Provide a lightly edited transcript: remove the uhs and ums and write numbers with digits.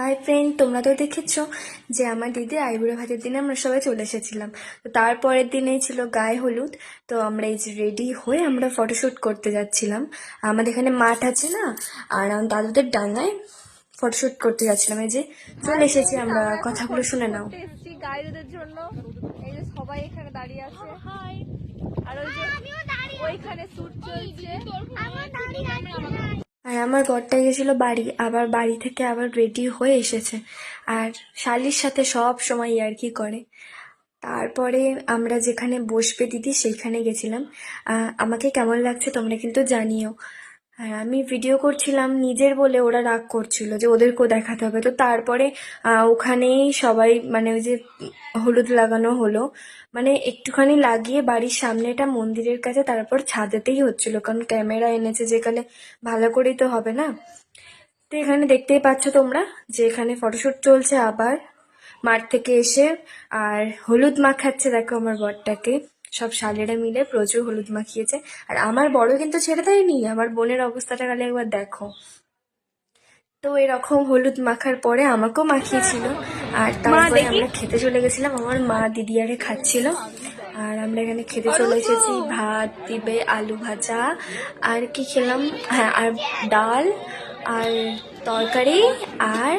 Hi friend, তোমরা তো দেখেছো যে আমার দিদির আইবুড়ো ভাতের দিনে আমরা সবাই চলে এসেছিলাম। তো তারপরের দিনেই ছিল গায়ে হলুদ। তো আমরা এই যে রেডি হয়ে আমরা ফটোশ্যুট করতে যাচ্ছিলাম। আমাদের এখানে মাঠ আছে না, আর আমার দাদুদের ডাঙায় ফটোশ্যুট করতে যাচ্ছিলাম। এই যে চলে এসেছি আমরা, কথাগুলো শুনে নাও। গাইডদের জন্য এই যে সবাই এখানে দাঁড়িয়ে আছে। আর ওই যে ওইখানে শুট চলছে। আর আমার বরটা গেছিল বাড়ি, আবার বাড়ি থেকে আবার রেডি হয়ে এসেছে। আর শালির সাথে সব সময় ইয়ার্কি করে। তারপরে আমরা যেখানে বসবে দিদি সেইখানে গেছিলাম। আমাকে কেমন লাগছে তোমরা কিন্তু জানিও। আর আমি ভিডিও করছিলাম নিজের বলে ওরা রাগ করছিল যে ওদেরকেও দেখাতে হবে। তো তারপরে ওখানেই সবাই মানে ওই যে হলুদ লাগানো হলো, মানে একটুখানি লাগিয়ে বাড়ির সামনেটা মন্দিরের কাছে, তারপর ছাদেতেই হচ্ছিল, কারণ ক্যামেরা এনেছে যেখানে ভালো করেই তো হবে না। তো এখানে দেখতেই পাচ্ছ তোমরা যে এখানে ফটোশ্যুট চলছে আবার মাঠ থেকে এসে। আর হলুদ মাখাচ্ছে, দেখো আমার বরটাকে সব শালেরা মিলে প্রচুর হলুদ মাখিয়েছে। আর আমার বড় কিন্তু ছেড়ে দেয়নি, আমার বোনের অবস্থাটা খালি একবার দেখো। তো এরকম হলুদ মাখার পরে আমাকেও মাখিয়েছিল। আর তারপরে আমরা খেতে চলে গেছিলাম, আমার মা দিদি আরে খাচ্ছিল। আর আমরা এখানে খেতে চলে এসেছি, ভাত দিবে, আলু ভাজা, আর কি খেলাম, হ্যাঁ আর ডাল আর তরকারি আর